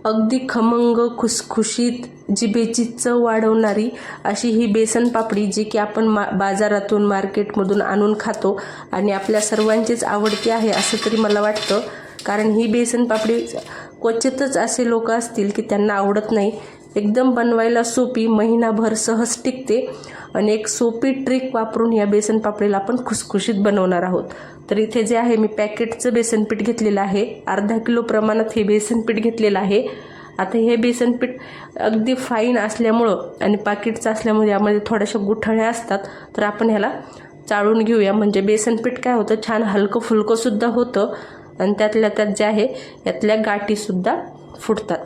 अगदी खमंग खुसखुशीत जिभेची चव वाढवणारी अशी ही बेसन पापडी जी की आपण बाजारातून मार्केटमधून आणून खातो आणि आपल्या सर्वांचीच आवडती आहे असं तरी मला वाटतं. कारण ही बेसन पापडी क्वचितच असे लोक असतील की त्यांना आवडत नाही. एकदम बनवायला सोपी, महिनाभर सहज टिकते आणि एक सोपी ट्रिक वापरून या बेसन पापडीला आपण खुसखुशीत बनवणार आहोत. तर इथे जे आहे मी पॅकेटचं बेसन पीठ घेतलेलं आहे. अर्धा किलो प्रमाणात हे बेसन पीठ घेतलेलं आहे. आता हे बेसन पीठ अगदी फाईन असल्यामुळं आणि पाकिटचं असल्यामुळे यामध्ये थोड्याशा गुठळ्या असतात. तर आपण ह्याला चाळून घेऊया. म्हणजे बेसन पीठ काय होतं, छान हलकं फुलकंसुद्धा होतं आणि त्यातल्या त्यात जे आहे यातल्या गाठीसुद्धा फुटतात.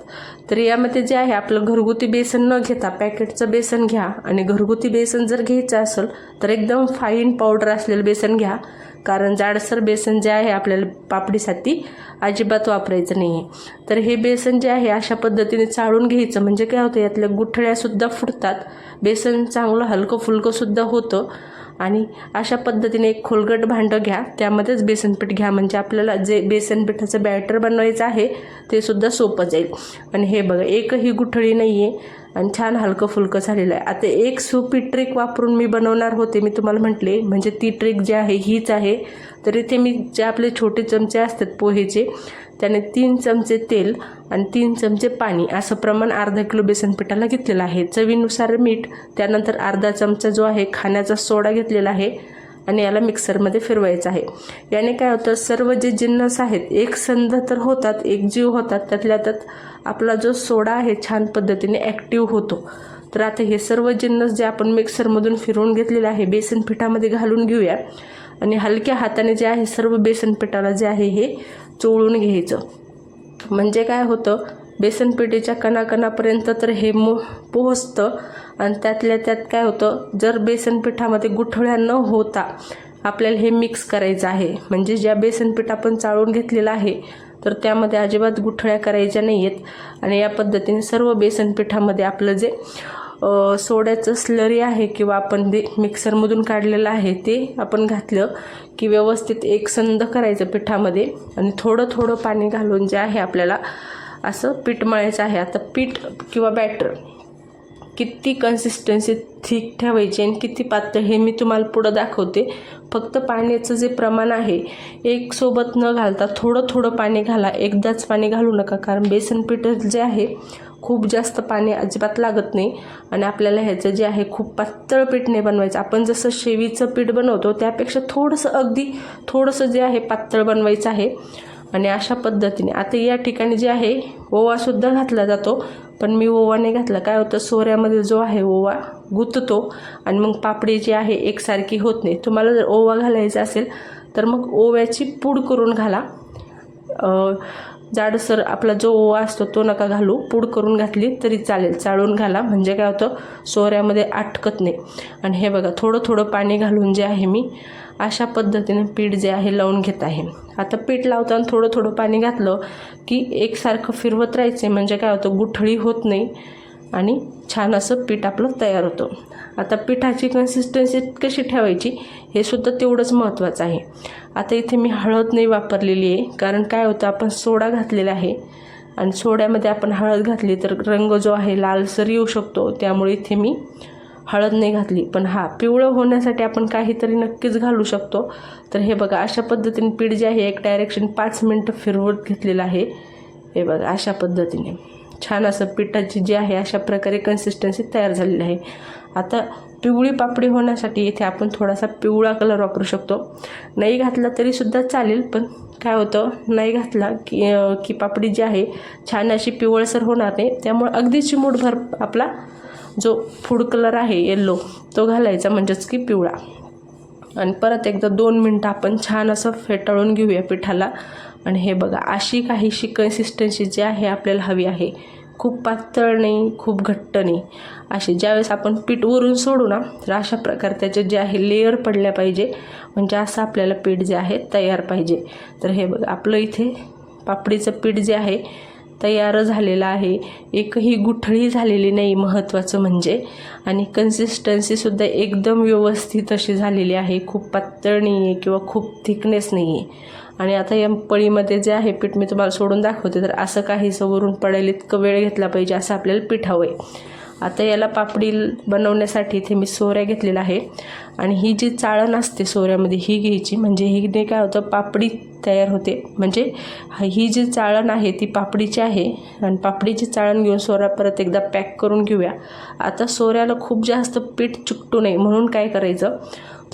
तर यामध्ये जे आहे आपलं घरगुती बेसन न घेता पॅकेटचं बेसन घ्या. आणि घरगुती बेसन जर घ्यायचं असेल तर एकदम फाईन पावडर असलेलं बेसन घ्या. कारण जाडसर बेसन जे आहे आपल्याला पापडीसाठी अजिबात वापरायचं नाही आहे. तर हे बेसन जे आहे अशा पद्धतीने चाळून घ्यायचं. म्हणजे काय होतं, यातल्या गुठळ्यासुद्धा फुटतात, बेसन चांगलं हलकं फुलकंसुद्धा होतं. आणि अशा पद्धतीने एक खोलगट भांडं घ्या, त्यामध्येच बेसन पीठ घ्या. म्हणजे आपल्याला जे बेसन पिठाचं बॅटर बनवायचं आहे ते सुद्धा सोपं जाईल. आणि हे बघा, एकही गुठळी नाही आहे आणि छान हलकं फुलकं झालेलं आहे. आता एक सोपी ट्रिक वापरून मी बनवणार होते, मी तुम्हाला म्हटले. म्हणजे ती ट्रिक जी आहे हीच आहे. तर इथे मी जे आपले छोटे चमचे असतात पोहेचे, त्याने 3 चमचे तेल आणि 3 चमचे पाणी असं प्रमाण अर्धा किलो बेसन पिठाला घेतलेलं आहे. चवीनुसार मीठ, त्यानंतर अर्धा चमचा जो आहे खाण्याचा सोडा घेतलेला आहे आणि याला मिक्सरमध्ये फिरवायचं आहे. याने काय होतं, सर्व जे जिन्नस आहेत एकसंध तर होतात, एकजीव होतात. त्यातल्या त्यात आपला जो सोडा आहे छान पद्धतीने ॲक्टिव्ह होतो. तर आता हे सर्व जिन्नस जे आपण मिक्सरमधून फिरवून घेतलेले आहे बेसन पिठामध्ये घालून घेऊया. आणि हलक्या हाताने जे आहे सर्व बेसन पिठाला जे आहे हे चोळून घ्यायचं. म्हणजे काय होतं, बेसन पिठीच्या कणाकणापर्यंत तर हे पोहोचतं. आणि त्यातल्या त्यात काय होतं, जर बेसन पिठामध्ये गुठळ्या न होता आपल्याला हे मिक्स करायचं आहे. म्हणजे ज्या बेसन पीठ आपण चाळून घेतलेलं आहे तर त्यामध्ये अजिबात गुठळ्या करायच्या नाही आहेत. आणि या पद्धतीने सर्व बेसन पिठामध्ये आपलं जे सोड्याचं स्लरी आहे किंवा आपण जे मिक्सरमधून काढलेलं आहे ते आपण घातलं की व्यवस्थित एकसंध करायचं पिठामध्ये. आणि थोडं थोडं पाणी घालून जे आहे आपल्याला असं पीठ मळायचं आहे. आता पीठ किंवा बॅटर किती कन्सिस्टन्सी थिक ठेवायची आणि किती पातळ हे मी तुम्हाला पुढं दाखवते. फक्त पाण्याचं जे प्रमाण आहे एक सोबत न घालता थोडं थोडं पाणी घाला, एकदाच पाणी घालू नका. कारण बेसन पीठ जे आहे खूप जास्त पाणी अजिबात लागत नाही. आणि आपल्याला ह्याचं जे आहे खूप पातळ पीठ नाही बनवायचं. आपण जसं शेवीचं पीठ बनवतो त्यापेक्षा थोडंसं, अगदी थोडंसं जे आहे पातळ बनवायचं आहे. आणि अशा पद्धतीने आता या ठिकाणी जे आहे ओवासुद्धा घातला जातो, पण मी ओवा नाही घातला. काय होतं, सोऱ्यामध्ये जो आहे ओवा गुंततो आणि मग पापडी जी आहे एकसारखी होत नाही. तुम्हाला जर ओवा घालायचा असेल तर मग ओव्याची पूड करून घाला. जाडसर आपला जो ओवा असतो तो नका घालू, पूड करून घातली तरी चालेल, चाळून घाला. म्हणजे काय होतं, सोऱ्यामध्ये अटकत नाही. आणि हे बघा, थोडं थोडं पाणी घालून जे आहे मी अशा पद्धतीने पीठ जे आहे लावून घेत आहे. आता पीठ लावताना थोडं थोडं पाणी घातलं की एकसारखं फिरवत राहायचं. म्हणजे काय होतं, गुठळी होत नाही आणि छान असं पीठ आपलं तयार होतं. आता पिठाची कन्सिस्टन्सी कशी ठेवायची हे सुद्धा तेवढंच महत्त्वाचं आहे. आता इथे मी हळद नाही वापरलेली आहे. कारण काय होतं, आपण सोडा घातलेला आहे आणि सोड्यामध्ये आपण हळद घातली तर रंग जो आहे लालसर येऊ शकतो. त्यामुळे इथे मी हळद नाही घातली. पण पिवळं होण्यासाठी आपण काहीतरी नक्कीच घालू शकतो. तर हे बघा, अशा पद्धतीने पीठ जे आहे एक डायरेक्शन 5 मिनटं फिरवत घेतलेलं आहे. हे बघा, अशा पद्धतीने छान असं पिठाची जी आहे अशा प्रकारे कन्सिस्टन्सी तयार झालेली आहे. आता पिवळी पापडी होण्यासाठी इथे आपण थोडासा पिवळा कलर वापरू शकतो. नाही घातला तरीसुद्धा चालेल, पण काय होतं, नाही घातला की पापडी जी आहे छान अशी पिवळसर होणार नाही. त्यामुळे अगदी चिमूटभर आपला जो फूड कलर आहे येल्लो तो घालायचा, म्हणजेच की पिवळा. आणि परत एकदा 2 मिनटं आपण छान असं फेटाळून घेऊया पिठाला. आणि हे बघा, अशी काहीशी कन्सिस्टन्सी जी आहे आपल्याला हवी आहे. खूप पातळ नाही, खूप घट्ट नाही. अशी ज्यावेळेस आपण पीठ वरून सोडू ना तर अशा प्रकारे त्याचे जे आहे लेअर पडल्या पाहिजे. म्हणजे असं आपल्याला पीठ जे आहे तयार पाहिजे. तर हे बघा, आपलं इथे पापडीचं पीठ जे आहे तयार झालेलं आहे. एकही गुठळी झालेली नाही महत्त्वाचं म्हणजे. आणि कन्सिस्टन्सीसुद्धा एकदम व्यवस्थित अशी झालेली आहे. खूप पातळ नाही आहे किंवा खूप थिकनेस नाही आहे. आणि आता या पळीमध्ये जे आहे पीठ मी तुम्हाला सोडून दाखवते, तर असं काहीसं वरून पडेल इतकं वेळ घेतला पाहिजे असं आपल्याला पीठ हवं आहे. आता याला पापडी बनवण्यासाठी इथे मी सोऱ्या घेतलेला आहे आणि ही जी चाळण असते सोऱ्यामध्ये ही घ्यायची, म्हणजे ही काय होतं पापडी तयार होते. म्हणजे ही जी चाळण आहे ती पापडीची आहे आणि पापडीची चाळण घेऊन सोरा परत एकदा पॅक करून घेऊया. आता सोऱ्याला खूप जास्त पीठ चिकटू नये म्हणून काय करायचं,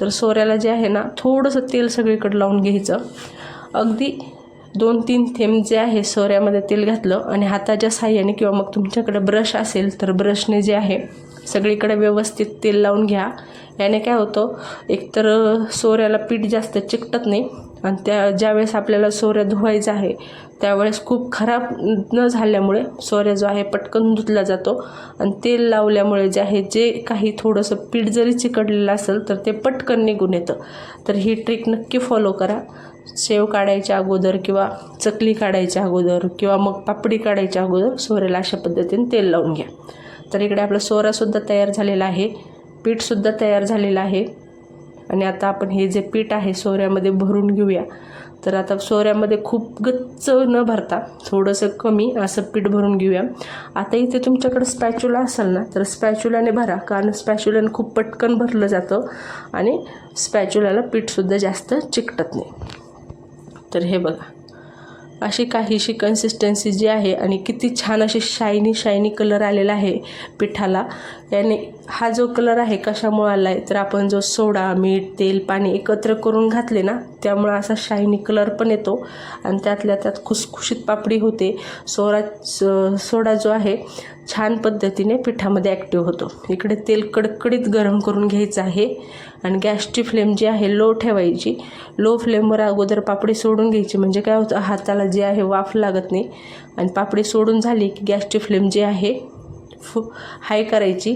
तर सोऱ्याला जे आहे ना थोडंसं तेल सगळीकडे लावून घ्यायचं. अगदी 2-3 थेंब जे आहे सोऱ्यामध्ये तेल घातलं आणि हाताच्या साहाय्याने किंवा मग तुमच्याकडे ब्रश असेल तर ब्रशने जे आहे सगळीकडे व्यवस्थित तेल लावून घ्या. याने काय होतं, एकतर सोऱ्याला पीठ जास्त चिकटत नाही आणि ज्यावेळेस आपल्याला सोऱ्या धुवायचा आहे त्यावेळेस खूप खराब न झाल्यामुळे सोऱ्या जो आहे पटकन धुतला जातो आणि तेल लावल्यामुळे जे आहे जे काही थोडंसं पीठ जरी चिकटलेलं असेल तर ते पटकन निघून येतं. तर ही ट्रिक नक्की फॉलो करा. शेव काढायच्या अगोदर किंवा चकली काढायच्या अगोदर किंवा मग पापडी काढायच्या अगोदर सोऱ्याला अशा पद्धतीने तेल लावून घ्या. तर इकडे आपला सोरासुद्धा तयार झालेला आहे, पीठसुद्धा तयार झालेलं आहे आणि आता आपण हे जे पीठ आहे सोऱ्यामध्ये भरून घेऊया. तर आता सोऱ्यामध्ये खूप गच्च न भरता थोडंसं कमी असं पीठ भरून घेऊया. आता इथे तुमच्याकडे स्पॅच्युला असेल ना तर स्पॅच्युलाने भरा, कारण स्पॅच्युलाने खूप पटकन भरलं जातं आणि स्पॅच्युलाला पीठसुद्धा जास्त चिकटत नाही. तर हे बघा अशी काहीशी कन्सिस्टन्सी जी आहे आणि किती छान अशी शायनी कलर आलेला आहे पिठाला. याने हा जो कलर आहे कशामुळे आला आहे, तर आपण जो सोडा, मीठ, तेल, पाणी एकत्र करून घातले ना त्यामुळे असा शायनी कलर पण येतो आणि त्यातल्या त्यात खुसखुशीत पापडी होते. सोडा जो आहे छान पद्धतीने पिठामध्ये ॲक्टिव्ह होतो. इकडे तेल कडकडीत गरम करून घ्यायचं आहे आणि गॅसची फ्लेम जी आहे लो ठेवायची. लो फ्लेमवर अगोदर पापडी सोडून घ्यायची, म्हणजे काय होतं हाताला जे आहे वाफ लागत नाही. आणि पापडी सोडून झाली की गॅसची फ्लेम जी आहे हाय करायची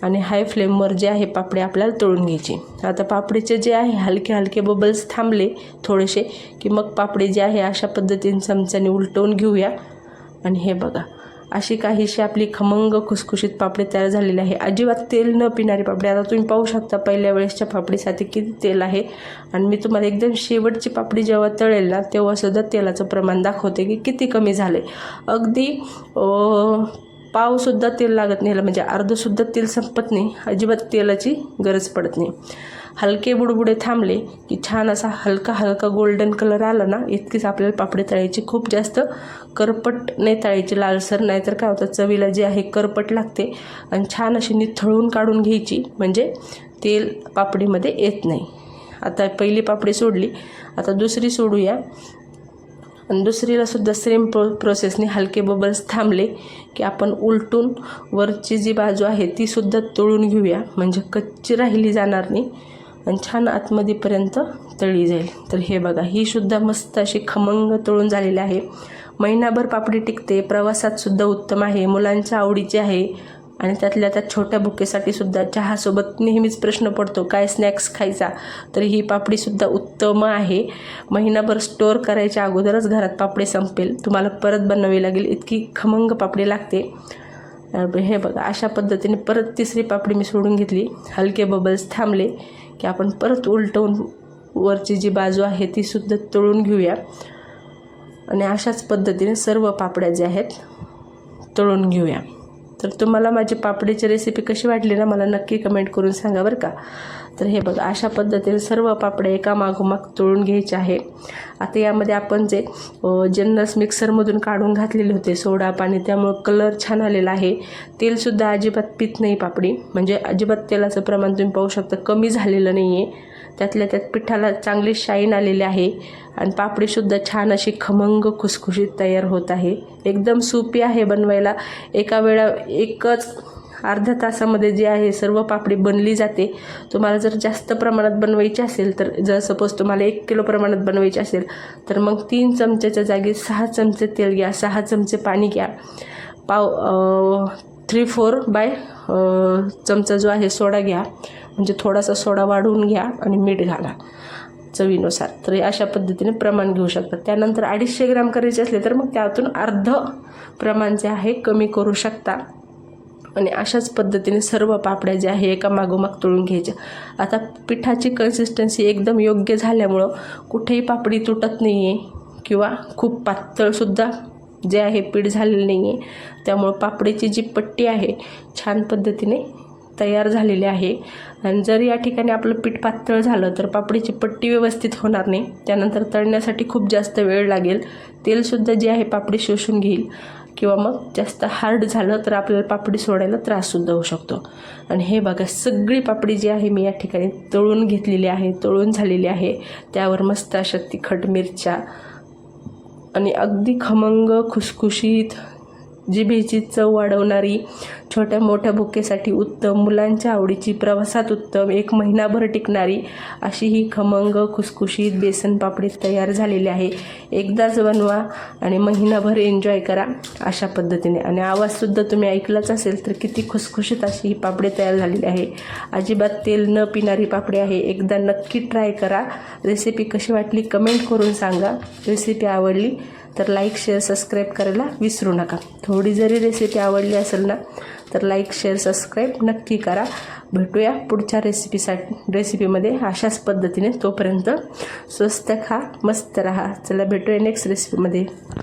आणि हाय फ्लेमवर जे आहे पापडी आपल्याला तळून घ्यायची. आता पापडीचे जे आहे हलके हलके बबल्स थांबले थोडेसे की मग पापडी जी आहे अशा पद्धतीने चमच्याने उलटवून घेऊया. आणि हे बघा अशी काहीशी आपली खमंग खुसखुशीत पापडी तयार झालेली आहे. अजिबात तेल न पिणारी पापडी. आता तुम्ही पाहू शकता पहिल्या वेळेसच्या पापडीसाठी किती तेल आहे आणि मी तुम्हाला एकदम शेवटची पापडी जेव्हा तळेल ना तेव्हासुद्धा तेलाचं प्रमाण दाखवते की किती कमी झाले. अगदी पावसुद्धा तेल लागत नाही, म्हणजे अर्धसुद्धा तेल संपत नाही, अजिबात तेलाची गरज पडत नाही. हलके बुडबुडे थांबले की छान असा हलका गोल्डन कलर आला ना इतकीच आपल्याला पापडी तळायची. खूप जास्त करपट नाही तळायची, लालसर, नाहीतर काय होतं चवीला जे आहे करपट लागते. आणि छान अशी निथळून काढून घ्यायची, म्हणजे तेल पापडीमध्ये येत नाही. आता पहिली पापडी सोडली, आता दुसरी सोडूया आणि दुसरीला सुद्धा सेम प्रोसेसने हलके बबल्स थांबले की आपण उलटून वरची जी बाजू आहे ती सुद्धा तळून घेऊया, म्हणजे कच्ची राहिली जाणार नाही आणि छान आतमध्येपर्यंत तळली जाईल. तर हे बघा ही सुद्धा मस्त अशी खमंग तळून झालेली आहे. महिनाभर पापडी टिकते, प्रवासात सुद्धा उत्तम आहे, मुलांच्या आवडीची आहे आणि त्यातल्या त्यात छोट्या भुकेसाठी सुद्धा. चहासोबत नेहमीच प्रश्न पडतो काय स्नॅक्स खायचा, तर ही पापडीसुद्धा उत्तम आहे. महिनाभर स्टोअर करायच्या अगोदरच घरात पापडी संपेल, तुम्हाला परत बनवावी लागेल इतकी खमंग पापडी लागते. हे बघा अशा पद्धतीने परत तिसरी पापडी मी सोडून घेतली. हलके बबल्स थांबले की आपण परत उलटवून वरची जी बाजू आहे ती सुद्धा तळून घेऊया आणि अशाच पद्धतीने सर्व पापड्या ज्या आहेत तळून घेऊया. तर तुम्हाला माझी पापडीची रेसिपी कशी वाटली ना मला नक्की कमेंट करून सांगा बरं का. तर हे बघा अशा पद्धतीने सर्व पापड्या एकामागोमाग तळून घ्यायचे आहे. आता यामध्ये आपण जे जिन्नस मिक्सरमधून काढून घातलेले होते सोडा, पाणी, त्यामुळे कलर छान आलेला आहे. तेलसुद्धा अजिबात पित नाही पापडी, म्हणजे अजिबात तेलाचं प्रमाण तुम्ही पाहू शकता कमी झालेलं नाही आहे. त्यातल्या त्यात पिठाला चांगली शाईन आलेली आहे आणि पापडीसुद्धा छान अशी खमंग खुसखुशीत तयार होत आहे. एकदम सोपी आहे बनवायला. एकच अर्ध्या तासामध्ये जे आहे सर्व पापडी बनली जाते. तुम्हाला जर जास्त प्रमाणात बनवायची असेल, तर जर सपोज तुम्हाला 1 किलो प्रमाणात बनवायची असेल तर मग 3 चमच्याच्या जागी 6 चमचे तेल घ्या, 6 चमचे पाणी घ्या, 3/4 चमचा जो आहे सोडा घ्या, म्हणजे थोडासा सोडा वाढवून घ्या आणि मीठ घाला चवीनुसार. तर अशा पद्धतीने प्रमाण घेऊ शकता. त्यानंतर 250 ग्रॅम करायचे असले तर मग त्यातून अर्ध प्रमाण जे आहे कमी करू शकता. आणि अशाच पद्धतीने सर्व पापड्या ज्या आहे एका मागोमाग तळून घ्यायच्या. आता पिठाची कन्सिस्टन्सी एकदम योग्य झाल्यामुळं कुठेही पापडी तुटत नाही आहे किंवा खूप पातळसुद्धा जे आहे पीठ झालेलं नाही आहे. त्यामुळं पापडीची जी पट्टी आहे छान पद्धतीने तयार झालेली आहे. आणि जर या ठिकाणी आपलं पीठ पातळ झालं तर पापडीची पट्टी व्यवस्थित होणार नाही. त्यानंतर तळण्यासाठी खूप जास्त वेळ लागेल. तेलसुद्धा जे आहे पापडी शोषून घेईल किंवा मग जास्त हार्ड झालं तर आपल्याला पापडी सोडायला त्राससुद्धा होऊ शकतो. आणि हे बघा सगळी पापडी जी आहे मी या ठिकाणी तळून घेतलेली आहे, तळून झालेली आहे. त्यावर मस्त अशा तिखट मिरच्या आणि अगदी खमंग खुसखुशीत जिभेची चव वाढवणारी, छोट्या मोठ्या भुकेसाठी उत्तम, मुलांच्या आवडीची, प्रवासात उत्तम, 1 महिनाभर टिकणारी अशी ही खमंग खुसखुशीत बेसन पापडी तयार झालेली आहे. एकदाच बनवा आणि महिनाभर एन्जॉय करा अशा पद्धतीने. आणि आवाजसुद्धा तुम्ही ऐकलाच असेल तर किती खुसखुशीत अशी ही पापडी तयार झालेली आहे. अजिबात तेल न पिणारी पापडी आहे. एकदा नक्की ट्राय करा. रेसिपी कशी वाटली कमेंट करून सांगा. रेसिपी आवडली तर लाईक शेअर सबस्क्राईब करायला विसरू नका. थोडी जरी रेसिपी आवडली असेल ना तर लाईक शेअर सबस्क्राईब नक्की करा. भेटूया पुढच्या रेसिपीमध्ये अशाच पद्धतीने. तोपर्यंत स्वस्त खा, मस्त रहा. चला भेटूया नेक्स्ट रेसिपीमध्ये.